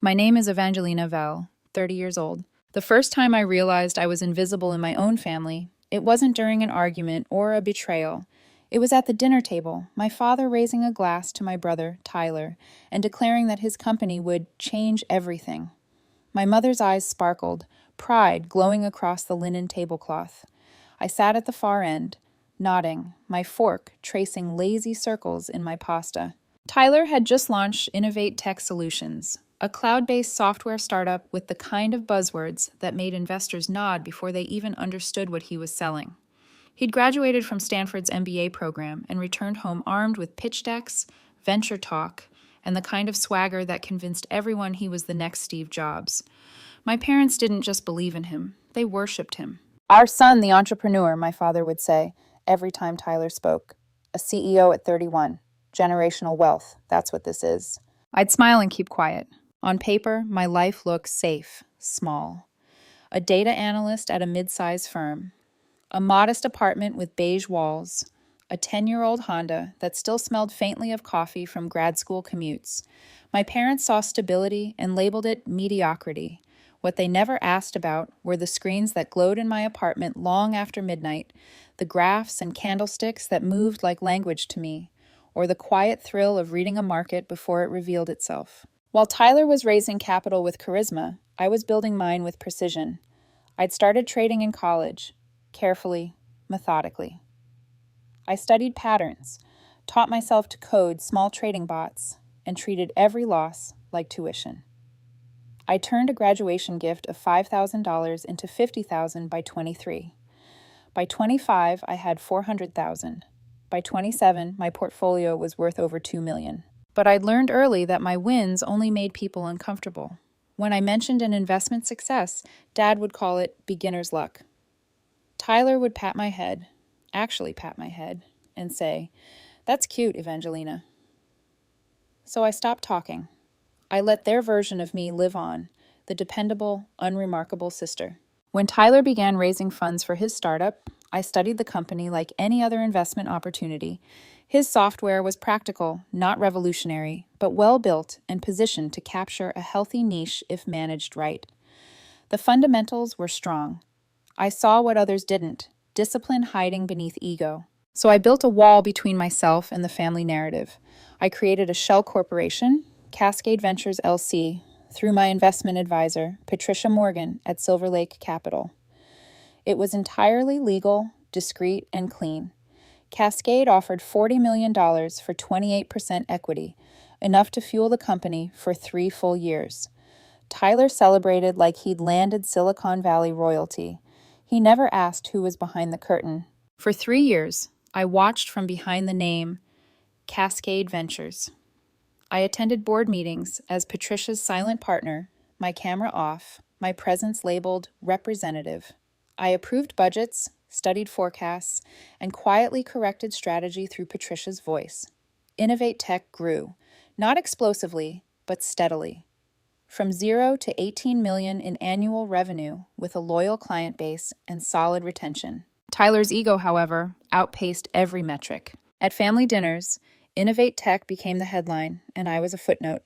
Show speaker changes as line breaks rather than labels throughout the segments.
My name is Evangelina Vale, 30 years old. The first time I realized I was invisible in my own family, it wasn't during an argument or a betrayal. It was at the dinner table, my father raising a glass to my brother, Tyler, and declaring that his company would change everything. My mother's eyes sparkled, pride glowing across the linen tablecloth. I sat at the far end, nodding, my fork tracing lazy circles in my pasta. Tyler had just launched Innovate Tech Solutions, a cloud-based software startup with the kind of buzzwords that made investors nod before they even understood what he was selling. He'd graduated from Stanford's MBA program and returned home armed with pitch decks, venture talk, and the kind of swagger that convinced everyone he was the next Steve Jobs. My parents didn't just believe in him, they worshipped him. Our son, the entrepreneur, my father would say every time Tyler spoke. A CEO at 31. Generational wealth, that's what this is. I'd smile and keep quiet. On paper, my life looked safe, small. A data analyst at a mid-sized firm. A modest apartment with beige walls. A 10-year-old Honda that still smelled faintly of coffee from grad school commutes. My parents saw stability and labeled it mediocrity. What they never asked about were the screens that glowed in my apartment long after midnight, the graphs and candlesticks that moved like language to me, or the quiet thrill of reading a market before it revealed itself. While Tyler was raising capital with charisma, I was building mine with precision. I'd started trading in college, carefully, methodically. I studied patterns, taught myself to code small trading bots, and treated every loss like tuition. I turned a graduation gift of $5,000 into $50,000 by 23. By 25, I had $400,000. By 27, my portfolio was worth over $2 million. But I'd learned early that my wins only made people uncomfortable. When I mentioned an investment success, Dad would call it beginner's luck. Tyler would pat my head, and say, "That's cute, Evangelina." So I stopped talking. I let their version of me live on, the dependable, unremarkable sister. When Tyler began raising funds for his startup, I studied the company like any other investment opportunity. His software was practical, not revolutionary, but well-built and positioned to capture a healthy niche if managed right. The fundamentals were strong. I saw what others didn't, discipline hiding beneath ego. So I built a wall between myself and the family narrative. I created a shell corporation, Cascade Ventures LC, through my investment advisor, Patricia Morgan, at Silver Lake Capital. It was entirely legal, discreet, and clean. Cascade offered $40 million for 28% equity, enough to fuel the company for 3 full years. Tyler celebrated like he'd landed Silicon Valley royalty. He never asked who was behind the curtain. For 3 years, I watched from behind the name Cascade Ventures. I attended board meetings as Patricia's silent partner, my camera off, my presence labeled representative. I approved budgets, studied forecasts, and quietly corrected strategy through Patricia's voice. Innovate Tech grew, not explosively, but steadily. From 0 to 18 million in annual revenue with a loyal client base and solid retention. Tyler's ego, however, outpaced every metric. At family dinners, Innovate Tech became the headline, and I was a footnote.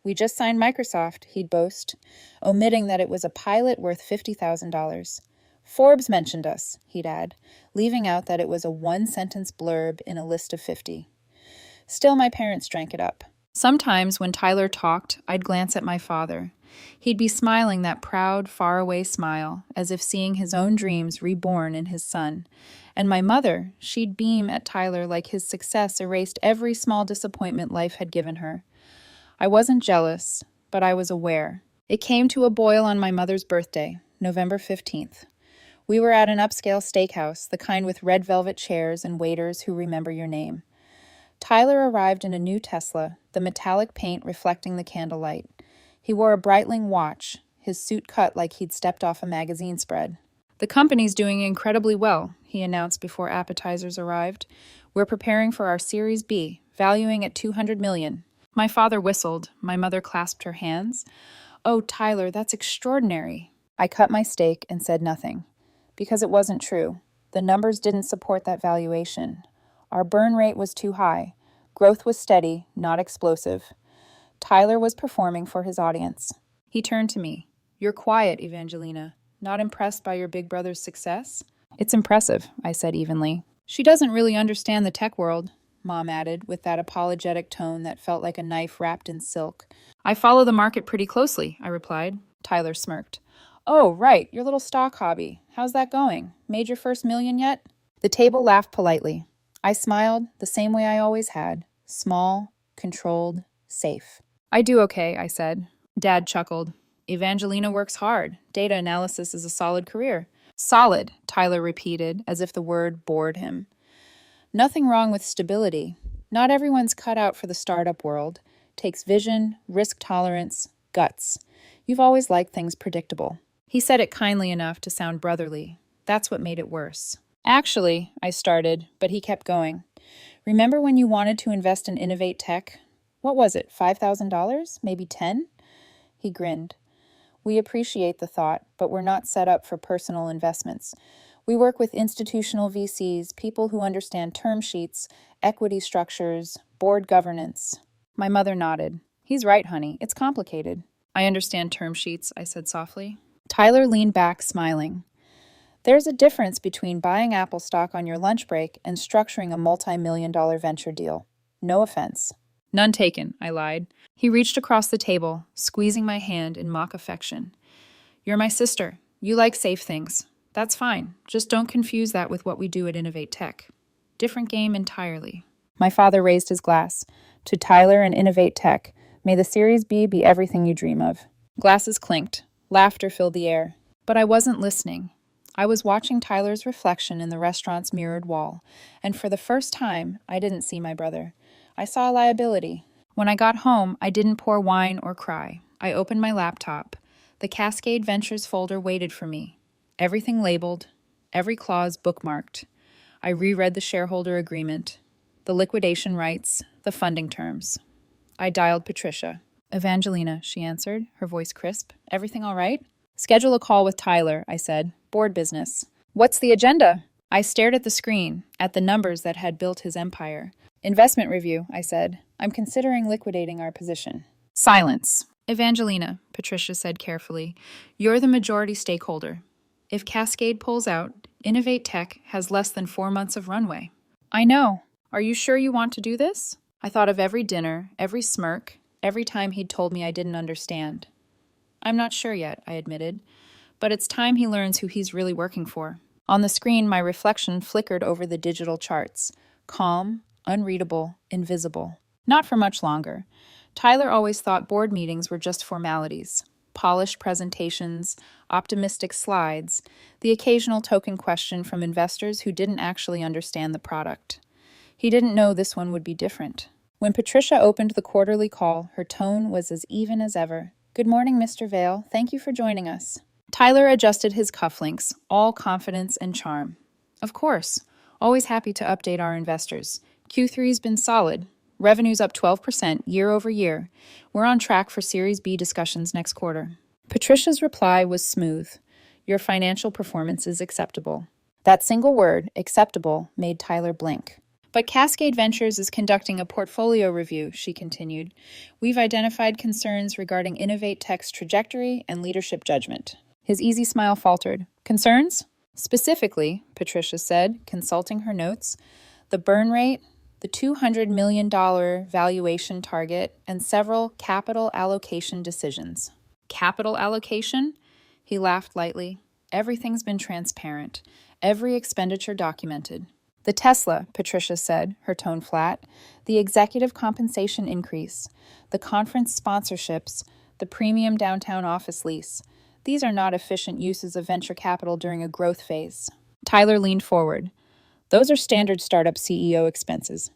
"We just signed Microsoft," he'd boast, omitting that it was a pilot worth $50,000. "Forbes mentioned us," he'd add, leaving out that it was a one-sentence blurb in a list of 50. Still, my parents drank it up. Sometimes when Tyler talked, I'd glance at my father. He'd be smiling that proud, faraway smile, as if seeing his own dreams reborn in his son. And my mother, she'd beam at Tyler like his success erased every small disappointment life had given her. I wasn't jealous, but I was aware. It came to a boil on my mother's birthday, November 15th. We were at an upscale steakhouse, the kind with red velvet chairs and waiters who remember your name. Tyler arrived in a new Tesla, the metallic paint reflecting the candlelight. He wore a Breitling watch, his suit cut like he'd stepped off a magazine spread. "The company's doing incredibly well," he announced before appetizers arrived. "We're preparing for our Series B, valuing at $200 million. My father whistled. My mother clasped her hands. "Oh, Tyler, that's extraordinary." I cut my steak and said nothing. Because it wasn't true. The numbers didn't support that valuation. Our burn rate was too high. Growth was steady, not explosive. Tyler was performing for his audience. He turned to me. "You're quiet, Evangelina. Not impressed by your big brother's success?" "It's impressive," I said evenly. "She doesn't really understand the tech world," Mom added, with that apologetic tone that felt like a knife wrapped in silk. "I follow the market pretty closely," I replied. Tyler smirked. "Oh, right, your little stock hobby. How's that going? Made your first million yet?" The table laughed politely. I smiled, the same way I always had. Small, controlled, safe. "I do okay," I said. Dad chuckled. "Evangelina works hard. Data analysis is a solid career." "Solid," Tyler repeated, as if the word bored him. "Nothing wrong with stability. Not everyone's cut out for the startup world. Takes vision, risk tolerance, guts. You've always liked things predictable." He said it kindly enough to sound brotherly. That's what made it worse. "Actually," I started, but he kept going. "Remember when you wanted to invest in Innovate Tech? What was it, $5,000? Maybe 10? He grinned. "We appreciate the thought, but we're not set up for personal investments. We work with institutional VCs, people who understand term sheets, equity structures, board governance." My mother nodded. "He's right, honey. It's complicated." "I understand term sheets," I said softly. Tyler leaned back, smiling. "There's a difference between buying Apple stock on your lunch break and structuring a multi-million-dollar venture deal. No offense." "None taken," I lied. He reached across the table, squeezing my hand in mock affection. "You're my sister. You like safe things. That's fine. Just don't confuse that with what we do at Innovate Tech. Different game entirely." My father raised his glass. "To Tyler and Innovate Tech, may the Series B be everything you dream of." Glasses clinked. Laughter filled the air. But I wasn't listening. I was watching Tyler's reflection in the restaurant's mirrored wall, and for the first time, I didn't see my brother. I saw a liability. When I got home, I didn't pour wine or cry. I opened my laptop. The Cascade Ventures folder waited for me. Everything labeled, every clause bookmarked. I reread the shareholder agreement, the liquidation rights, the funding terms. I dialed Patricia. "Evangelina," she answered, her voice crisp. "Everything all right?" "Schedule a call with Tyler," I said. "Board business." "What's the agenda?" I stared at the screen, at the numbers that had built his empire. "Investment review," I said. "I'm considering liquidating our position." Silence. "Evangelina," Patricia said carefully, "you're the majority stakeholder. If Cascade pulls out, Innovate Tech has less than 4 months of runway." "I know. Are you sure you want to do this?" I thought of every dinner, every smirk, every time he'd told me I didn't understand. "I'm not sure yet," I admitted, "but it's time he learns who he's really working for." On the screen, my reflection flickered over the digital charts. Calm, unreadable, invisible. Not for much longer. Tyler always thought board meetings were just formalities. Polished presentations, optimistic slides, the occasional token question from investors who didn't actually understand the product. He didn't know this one would be different. When Patricia opened the quarterly call, her tone was as even as ever. "Good morning, Mr. Vale. Thank you for joining us." Tyler adjusted his cufflinks, all confidence and charm. "Of course. Always happy to update our investors. Q3's been solid. Revenue's up 12% year over year. We're on track for Series B discussions next quarter." Patricia's reply was smooth. "Your financial performance is acceptable." That single word, acceptable, made Tyler blink. "But Cascade Ventures is conducting a portfolio review," she continued. "We've identified concerns regarding Innovate Tech's trajectory and leadership judgment." His easy smile faltered. "Concerns?" "Specifically," Patricia said, consulting her notes, "the burn rate, the $200 million valuation target, and several capital allocation decisions." "Capital allocation?" He laughed lightly. "Everything's been transparent. Every expenditure documented." "The Tesla," Patricia said, her tone flat, "the executive compensation increase, the conference sponsorships, the premium downtown office lease. These are not efficient uses of venture capital during a growth phase." Tyler leaned forward. "Those are standard startup CEO expenses.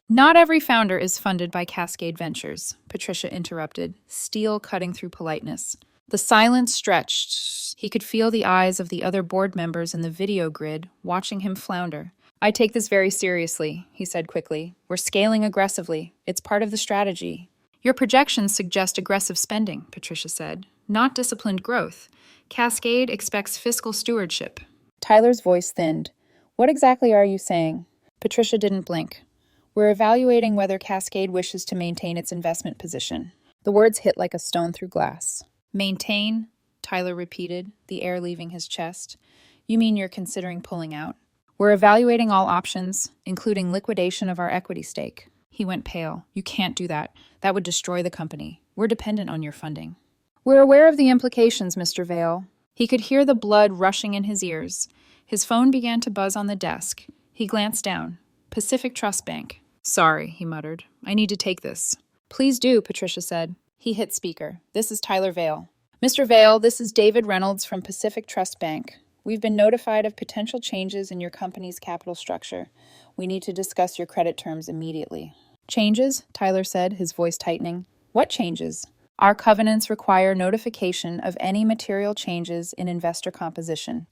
Not every founder is funded by Cascade Ventures," Patricia interrupted, steel cutting through politeness. The silence stretched. He could feel the eyes of the other board members in the video grid, watching him flounder. "I take this very seriously," he said quickly. "We're scaling aggressively. It's part of the strategy." "Your projections suggest aggressive spending," Patricia said, "not disciplined growth. Cascade expects fiscal stewardship." Tyler's voice thinned. "What exactly are you saying?" Patricia didn't blink. We're evaluating whether Cascade wishes to maintain its investment position. The words hit like a stone through glass. Maintain, Tyler repeated, the air leaving his chest. You mean you're considering pulling out? We're evaluating all options, including liquidation of our equity stake. He went pale. You can't do that. That would destroy the company. We're dependent on your funding. We're aware of the implications, Mr. Vale. He could hear the blood rushing in his ears. His phone began to buzz on the desk. He glanced down. Pacific Trust Bank. Sorry, he muttered. I need to take this. Please do, Patricia said. He hit speaker. This is Tyler Vale. Mr. Vale, this is David Reynolds from Pacific Trust Bank. We've been notified of potential changes in your company's capital structure. We need to discuss your credit terms immediately. Changes? Tyler said, his voice tightening. What changes? Our covenants require notification of any material changes in investor composition.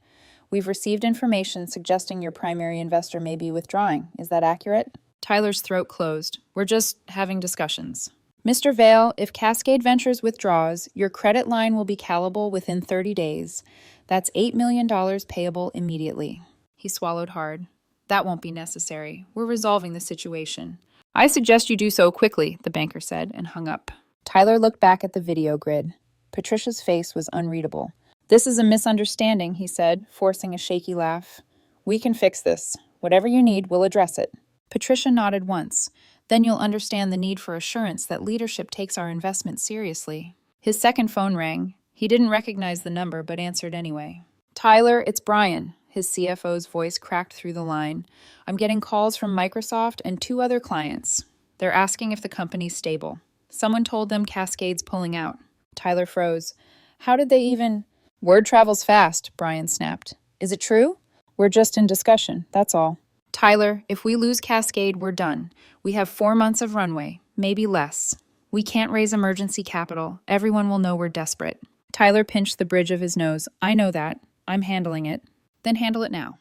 We've received information suggesting your primary investor may be withdrawing. Is that accurate? Tyler's throat closed. We're just having discussions. Mr. Vale, if Cascade Ventures withdraws, your credit line will be callable within 30 days. That's $8 million payable immediately. He swallowed hard. That won't be necessary. We're resolving the situation. I suggest you do so quickly, the banker said, and hung up. Tyler looked back at the video grid. Patricia's face was unreadable. This is a misunderstanding, he said, forcing a shaky laugh. We can fix this. Whatever you need, we'll address it. Patricia nodded once. Then you'll understand the need for assurance that leadership takes our investment seriously. His second phone rang. He didn't recognize the number, but answered anyway. Tyler, it's Brian. His CFO's voice cracked through the line. I'm getting calls from Microsoft and 2 other clients. They're asking if the company's stable. Someone told them Cascade's pulling out. Tyler froze. How did they even... Word travels fast, Brian snapped. Is it true? We're just in discussion, that's all. Tyler, if we lose Cascade, we're done. We have 4 months of runway, maybe less. We can't raise emergency capital. Everyone will know we're desperate. Tyler pinched the bridge of his nose. I know that. I'm handling it. Then handle it now.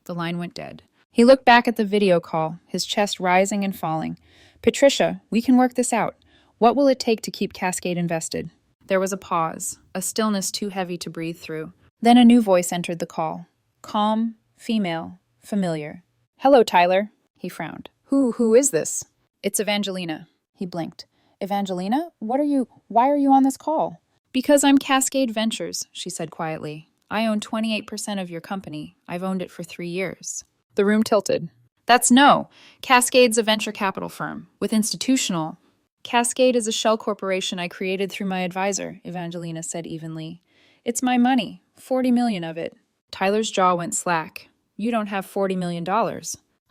The line went dead. He looked back at the video call, his chest rising and falling. Patricia, we can work this out. What will it take to keep Cascade invested? There was a pause, a stillness too heavy to breathe through. Then a new voice entered the call. Calm, female, familiar. Hello, Tyler. He frowned. Who is this? It's Evangelina. He blinked. Evangelina? Why are you on this call? Because I'm Cascade Ventures, she said quietly. I own 28% of your company. I've owned it for 3 years. The room tilted. That's no. Cascade's a venture capital firm with institutional. Cascade is a shell corporation I created through my advisor, Evangelina said evenly. It's my money, $40 million of it. Tyler's jaw went slack. You don't have $40 million.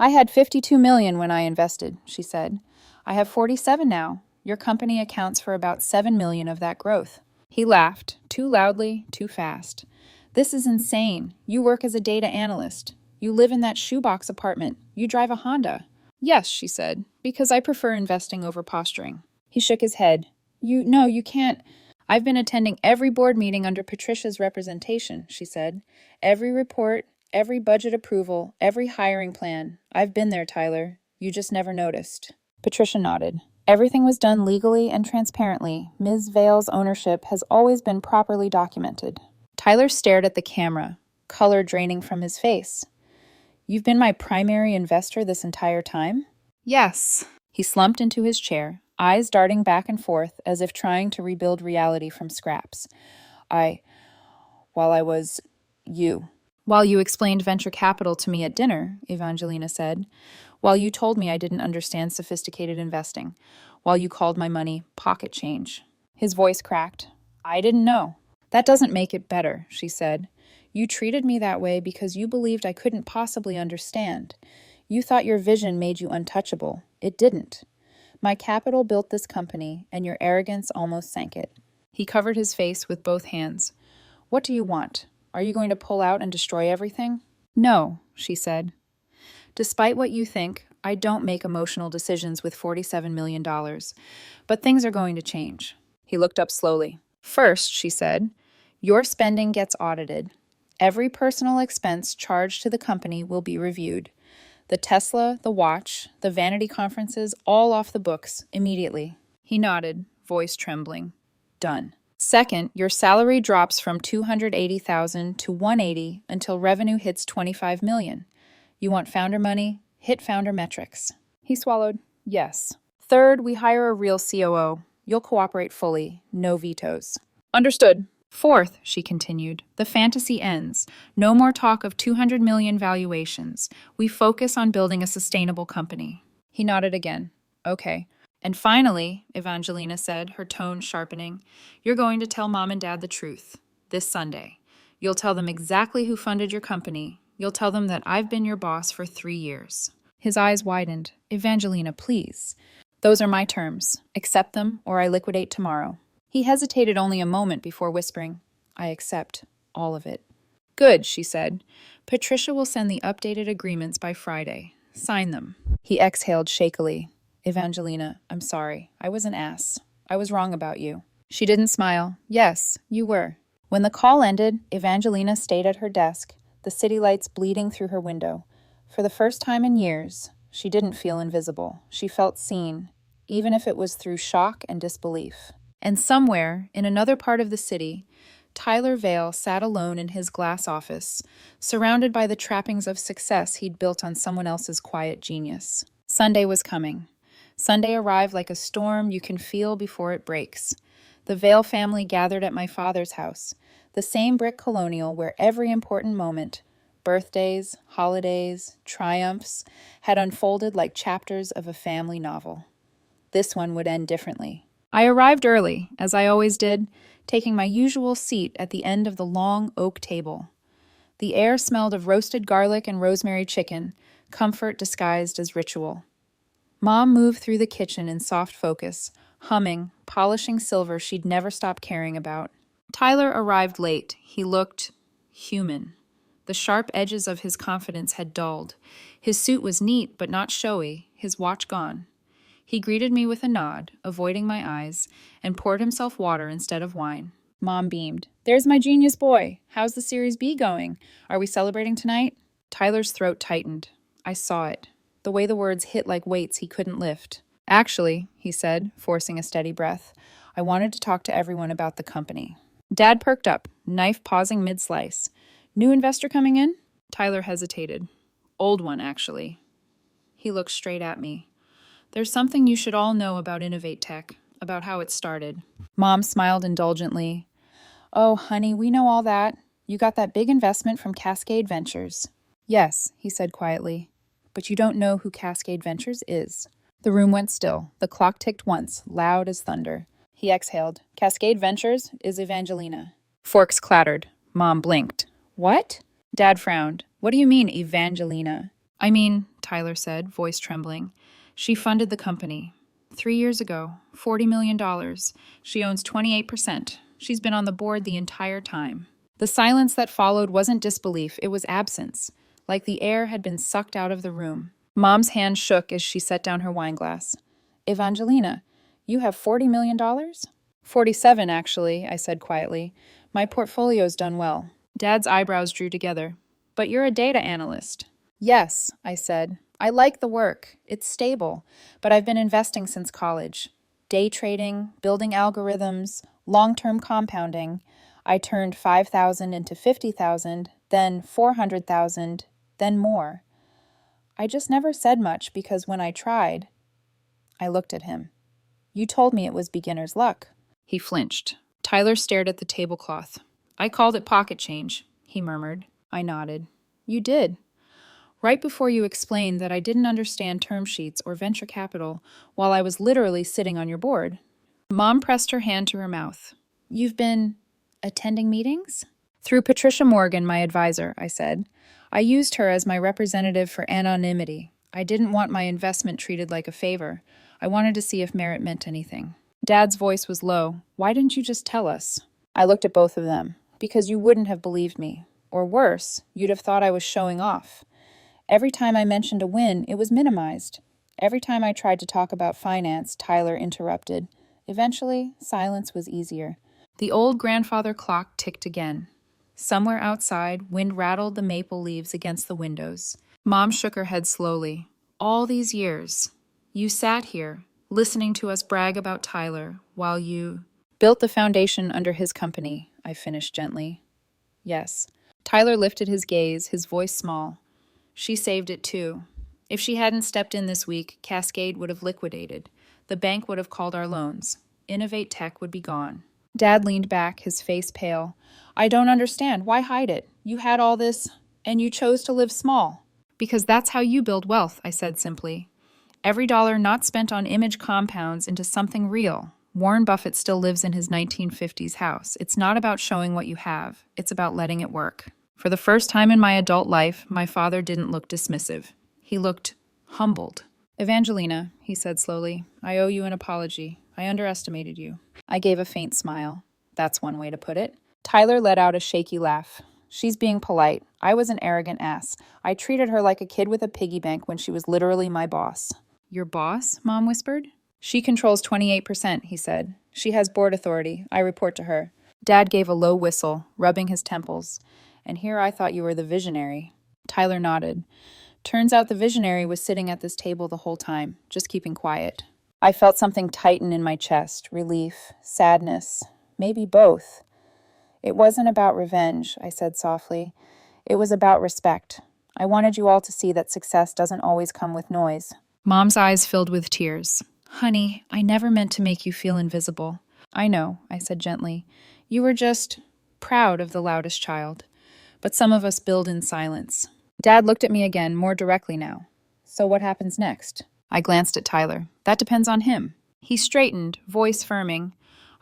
I had $52 million when I invested, she said. I have 47 now. Your company accounts for about 7 million of that growth. He laughed, too loudly, too fast. This is insane. You work as a data analyst. You live in that shoebox apartment. You drive a Honda. Yes, she said, because I prefer investing over posturing. He shook his head. You can't. I've been attending every board meeting under Patricia's representation, she said. Every report, every budget approval, every hiring plan. I've been there, Tyler. You just never noticed. Patricia nodded. Everything was done legally and transparently. Ms. Vale's ownership has always been properly documented. Tyler stared at the camera, color draining from his face. You've been my primary investor this entire time? Yes. He slumped into his chair, eyes darting back and forth as if trying to rebuild reality from scraps. While you explained venture capital to me at dinner, Evangelina said. While you told me I didn't understand sophisticated investing. While you called my money pocket change. His voice cracked. I didn't know. That doesn't make it better, she said. You treated me that way because you believed I couldn't possibly understand. You thought your vision made you untouchable. It didn't. My capital built this company, and your arrogance almost sank it. He covered his face with both hands. What do you want? Are you going to pull out and destroy everything? No, she said. Despite what you think, I don't make emotional decisions with $47 million. But things are going to change. He looked up slowly. First, she said, your spending gets audited. Every personal expense charged to the company will be reviewed. The Tesla, the watch, the vanity conferences, all off the books, immediately. He nodded, voice trembling. Done. Second, your salary drops from $280,000 to $180,000 until revenue hits $25 million. You want founder money? Hit founder metrics. He swallowed. Yes. Third, we hire a real COO. You'll cooperate fully. No vetoes. Understood. Fourth, she continued, the fantasy ends. No more talk of 200 million valuations. We focus on building a sustainable company. He nodded again. Okay. And finally, Evangelina said, her tone sharpening, you're going to tell Mom and Dad the truth. This Sunday. You'll tell them exactly who funded your company. You'll tell them that I've been your boss for 3 years. His eyes widened. Evangelina, please. Those are my terms. Accept them, or I liquidate tomorrow. He hesitated only a moment before whispering, I accept all of it. Good, she said. Patricia will send the updated agreements by Friday. Sign them. He exhaled shakily. Evangelina, I'm sorry. I was an ass. I was wrong about you. She didn't smile. Yes, you were. When the call ended, Evangelina stayed at her desk, the city lights bleeding through her window. For the first time in years, she didn't feel invisible. She felt seen, even if it was through shock and disbelief. And somewhere, in another part of the city, Tyler Vale sat alone in his glass office, surrounded by the trappings of success he'd built on someone else's quiet genius. Sunday was coming. Sunday arrived like a storm you can feel before it breaks. The Vale family gathered at my father's house, the same brick colonial where every important moment, birthdays, holidays, triumphs, had unfolded like chapters of a family novel. This one would end differently. I arrived early, as I always did, taking my usual seat at the end of the long oak table. The air smelled of roasted garlic and rosemary chicken, comfort disguised as ritual. Mom moved through the kitchen in soft focus, humming, polishing silver she'd never stopped caring about. Tyler arrived late. He looked human. The sharp edges of his confidence had dulled. His suit was neat but not showy, his watch gone. He greeted me with a nod, avoiding my eyes, and poured himself water instead of wine. Mom beamed. There's my genius boy. How's the Series B going? Are we celebrating tonight? Tyler's throat tightened. I saw it. The way the words hit like weights he couldn't lift. Actually, he said, forcing a steady breath, I wanted to talk to everyone about the company. Dad perked up, knife pausing mid-slice. New investor coming in? Tyler hesitated. Old one, actually. He looked straight at me. There's something you should all know about Innovate Tech, about how it started. Mom smiled indulgently. Oh, honey, we know all that. You got that big investment from Cascade Ventures. Yes, he said quietly. But you don't know who Cascade Ventures is. The room went still. The clock ticked once, loud as thunder. He exhaled. Cascade Ventures is Evangelina. Forks clattered. Mom blinked. What? Dad frowned. What do you mean, Evangelina? I mean, Tyler said, voice trembling. She funded the company. 3 years ago, $40 million. She owns 28%. She's been on the board the entire time. The silence that followed wasn't disbelief, it was absence, like the air had been sucked out of the room. Mom's hand shook as she set down her wineglass. Evangelina, you have $40 million? 47, actually, I said quietly. My portfolio's done well. Dad's eyebrows drew together. But you're a data analyst. Yes, I said. I like the work. It's stable, but I've been investing since college. Day trading, building algorithms, long-term compounding. I turned 5,000 into 50,000, then 400,000, then more. I just never said much because when I tried, I looked at him. You told me it was beginner's luck. He flinched. Tyler stared at the tablecloth. I called it pocket change, he murmured. I nodded. You did. Right before you explained that I didn't understand term sheets or venture capital while I was literally sitting on your board. Mom pressed her hand to her mouth. You've been attending meetings? Through Patricia Morgan, my advisor, I said. I used her as my representative for anonymity. I didn't want my investment treated like a favor. I wanted to see if merit meant anything. Dad's voice was low. Why didn't you just tell us? I looked at both of them. Because you wouldn't have believed me. Or worse, you'd have thought I was showing off. Every time I mentioned a win, it was minimized. Every time I tried to talk about finance, Tyler interrupted. Eventually, silence was easier. The old grandfather clock ticked again. Somewhere outside, wind rattled the maple leaves against the windows. Mom shook her head slowly. All these years, you sat here, listening to us brag about Tyler, while you built the foundation under his company, I finished gently. Yes. Tyler lifted his gaze, his voice small. She saved it too. If she hadn't stepped in this week, Cascade would have liquidated. The bank would have called our loans. Innovate Tech would be gone. Dad leaned back, his face pale. I don't understand. Why hide it? You had all this, and you chose to live small. Because that's how you build wealth, I said simply. Every dollar not spent on image compounds into something real. Warren Buffett still lives in his 1950s house. It's not about showing what you have. It's about letting it work. For the first time in my adult life, my father didn't look dismissive. He looked humbled. Evangelina, he said slowly, I owe you an apology. I underestimated you. I gave a faint smile. That's one way to put it. Tyler let out a shaky laugh. She's being polite. I was an arrogant ass. I treated her like a kid with a piggy bank when she was literally my boss. Your boss? Mom whispered. She controls 28%, he said. She has board authority. I report to her. Dad gave a low whistle, rubbing his temples. And here I thought you were the visionary. Tyler nodded. Turns out the visionary was sitting at this table the whole time, just keeping quiet. I felt something tighten in my chest, relief, sadness, maybe both. It wasn't about revenge, I said softly. It was about respect. I wanted you all to see that success doesn't always come with noise. Mom's eyes filled with tears. Honey, I never meant to make you feel invisible. I know, I said gently. You were just proud of the loudest child. But some of us build in silence. Dad looked at me again, more directly now. So what happens next? I glanced at Tyler. That depends on him. He straightened, voice firming.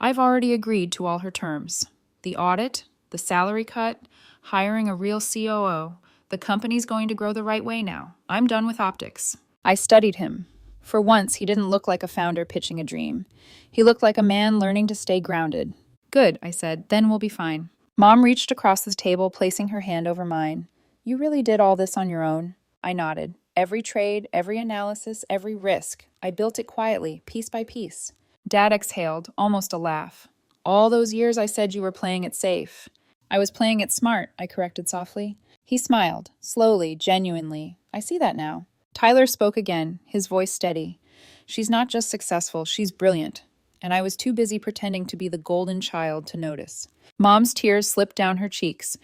I've already agreed to all her terms. The audit, the salary cut, hiring a real COO. The company's going to grow the right way now. I'm done with optics. I studied him. For once, he didn't look like a founder pitching a dream. He looked like a man learning to stay grounded. Good, I said. Then we'll be fine. Mom reached across the table, placing her hand over mine. You really did all this on your own? I nodded. Every trade, every analysis, every risk. I built it quietly, piece by piece. Dad exhaled, almost a laugh. All those years I said you were playing it safe. I was playing it smart, I corrected softly. He smiled, slowly, genuinely. I see that now. Tyler spoke again, his voice steady. She's not just successful, she's brilliant. And I was too busy pretending to be the golden child to notice. Mom's tears slipped down her cheeks,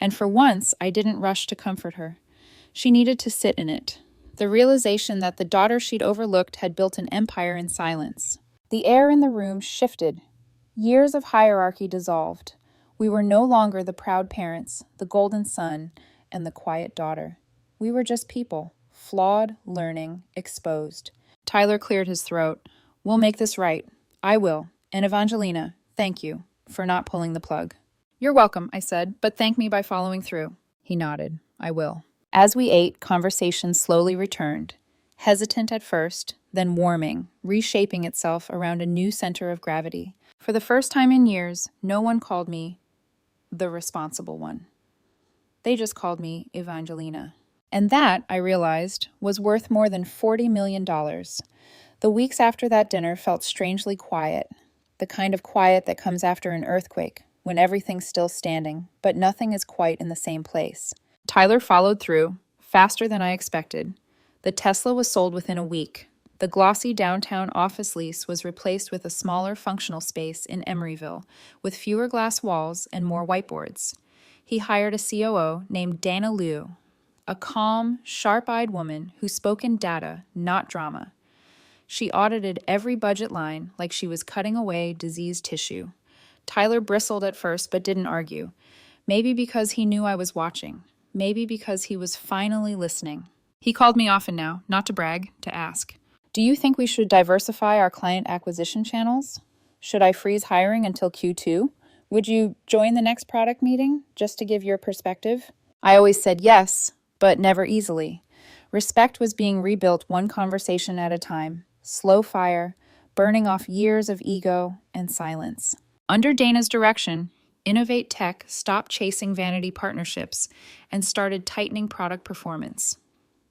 and for once I didn't rush to comfort her. She needed to sit in it. The realization that the daughter she'd overlooked had built an empire in silence. The air in the room shifted. Years of hierarchy dissolved. We were no longer the proud parents, the golden son, and the quiet daughter. We were just people, flawed, learning, exposed. Tyler cleared his throat. We'll make this right. I will. And Evangelina, thank you for not pulling the plug. You're welcome, I said, but thank me by following through. He nodded. I will. As we ate, conversation slowly returned. Hesitant at first, then warming, reshaping itself around a new center of gravity. For the first time in years, no one called me the responsible one. They just called me Evangelina. And that, I realized, was worth more than $40 million. The weeks after that dinner felt strangely quiet, the kind of quiet that comes after an earthquake, when everything's still standing, but nothing is quite in the same place. Tyler followed through, faster than I expected. The Tesla was sold within a week. The glossy downtown office lease was replaced with a smaller functional space in Emeryville, with fewer glass walls and more whiteboards. He hired a COO named Dana Liu, a calm, sharp-eyed woman who spoke in data, not drama. She audited every budget line like she was cutting away diseased tissue. Tyler bristled at first but didn't argue. Maybe because he knew I was watching. Maybe because he was finally listening. He called me often now, not to brag, to ask. Do you think we should diversify our client acquisition channels? Should I freeze hiring until Q2? Would you join the next product meeting, just to give your perspective? I always said yes, but never easily. Respect was being rebuilt one conversation at a time, slow fire, burning off years of ego and silence. Under Dana's direction, Innovate Tech stopped chasing vanity partnerships and started tightening product performance.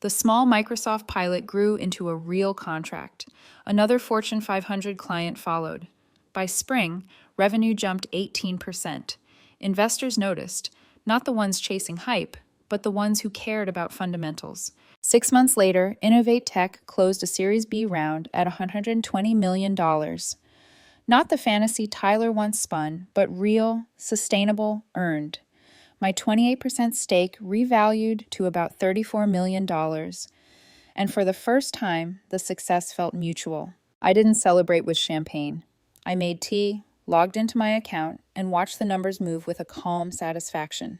The small Microsoft pilot grew into a real contract. Another Fortune 500 client followed. By spring, revenue jumped 18%. Investors noticed, not the ones chasing hype, but the ones who cared about fundamentals. 6 months later, Innovate Tech closed a Series B round at $120 million. Not the fantasy Tyler once spun, but real, sustainable, earned. My 28% stake revalued to about $34 million. And for the first time, the success felt mutual. I didn't celebrate with champagne. I made tea, logged into my account, and watched the numbers move with a calm satisfaction.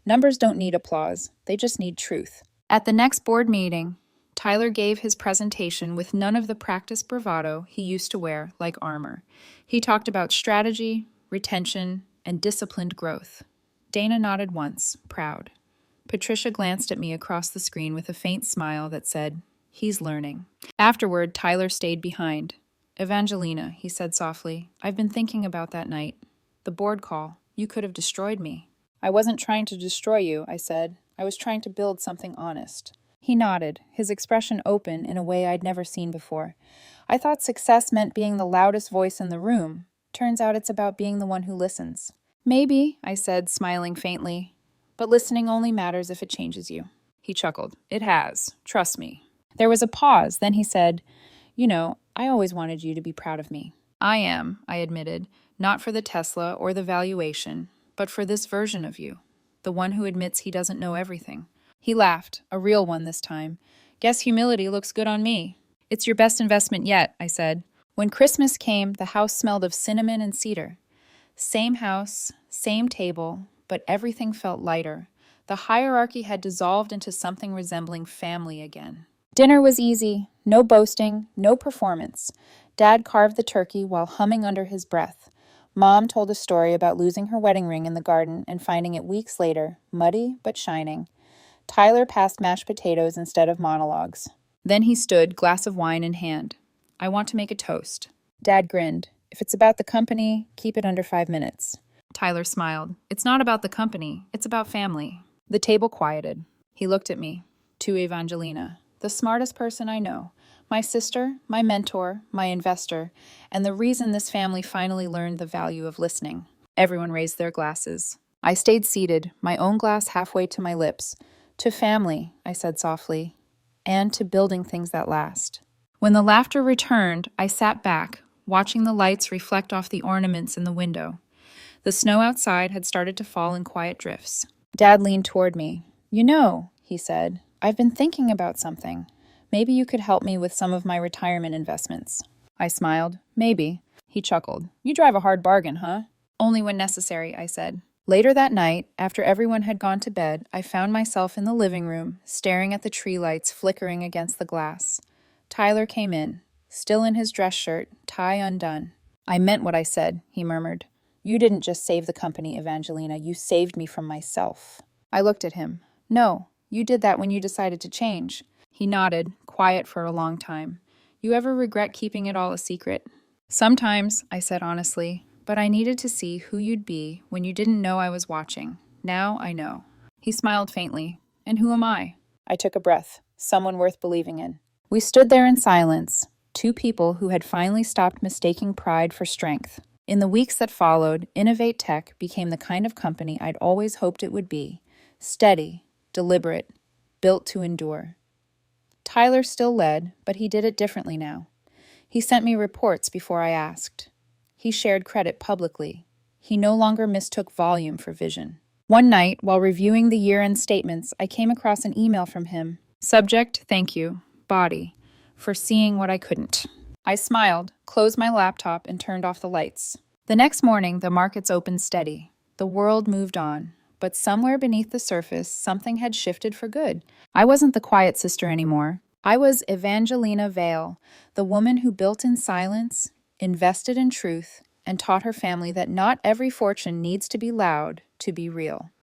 Numbers don't need applause, they just need truth. At the next board meeting, Tyler gave his presentation with none of the practiced bravado he used to wear like armor. He talked about strategy, retention, and disciplined growth. Dana nodded once, proud. Patricia glanced at me across the screen with a faint smile that said, "He's learning." Afterward, Tyler stayed behind. "Evangelina," he said softly, "I've been thinking about that night. The board call. You could have destroyed me." "I wasn't trying to destroy you," I said. "I was trying to build something honest." He nodded, his expression open in a way I'd never seen before. I thought success meant being the loudest voice in the room. Turns out it's about being the one who listens. "Maybe," I said, smiling faintly. "But listening only matters if it changes you." He chuckled. "It has. Trust me." There was a pause. Then he said, "You know, I always wanted you to be proud of me." "I am," I admitted, "not for the Tesla or the valuation, but for this version of you, the one who admits he doesn't know everything." He laughed, a real one this time. "Guess humility looks good on me." "It's your best investment yet," I said. When Christmas came, the house smelled of cinnamon and cedar. Same house, same table, but everything felt lighter. The hierarchy had dissolved into something resembling family again. Dinner was easy, no boasting, no performance. Dad carved the turkey while humming under his breath. Mom told a story about losing her wedding ring in the garden and finding it weeks later, muddy but shining. Tyler passed mashed potatoes instead of monologues. Then he stood, glass of wine in hand. "I want to make a toast." Dad grinned. "If it's about the company, keep it under 5 minutes." Tyler smiled. "It's not about the company, it's about family." The table quieted. He looked at me. "To Evangelina, the smartest person I know, my sister, my mentor, my investor, and the reason this family finally learned the value of listening." Everyone raised their glasses. I stayed seated, my own glass halfway to my lips. "To family," I said softly, "and to building things that last." When the laughter returned, I sat back, watching the lights reflect off the ornaments in the window. The snow outside had started to fall in quiet drifts. Dad leaned toward me. "You know," he said, "I've been thinking about something. Maybe you could help me with some of my retirement investments." I smiled. "Maybe." He chuckled. "You drive a hard bargain, huh?" "Only when necessary," I said. Later that night, after everyone had gone to bed, I found myself in the living room, staring at the tree lights flickering against the glass. Tyler came in, still in his dress shirt, tie undone. "I meant what I said," he murmured. "You didn't just save the company, Evangelina. You saved me from myself." I looked at him. "No, you did that when you decided to change." He nodded, quiet for a long time. "You ever regret keeping it all a secret?" "Sometimes," I said honestly. "But I needed to see who you'd be when you didn't know I was watching. Now I know." He smiled faintly. "And who am I?" I took a breath. Someone worth believing in. We stood there in silence, two people who had finally stopped mistaking pride for strength. In the weeks that followed, Innovate Tech became the kind of company I'd always hoped it would be. Steady, deliberate, built to endure. Tyler still led, but he did it differently now. He sent me reports before I asked. He shared credit publicly. He no longer mistook volume for vision. One night, while reviewing the year-end statements, I came across an email from him. Subject, thank you. Body, for seeing what I couldn't. I smiled, closed my laptop, and turned off the lights. The next morning, the markets opened steady. The world moved on. But somewhere beneath the surface, something had shifted for good. I wasn't the quiet sister anymore. I was Evangelina Vale, the woman who built in silence, invested in truth, and taught her family that not every fortune needs to be loud to be real.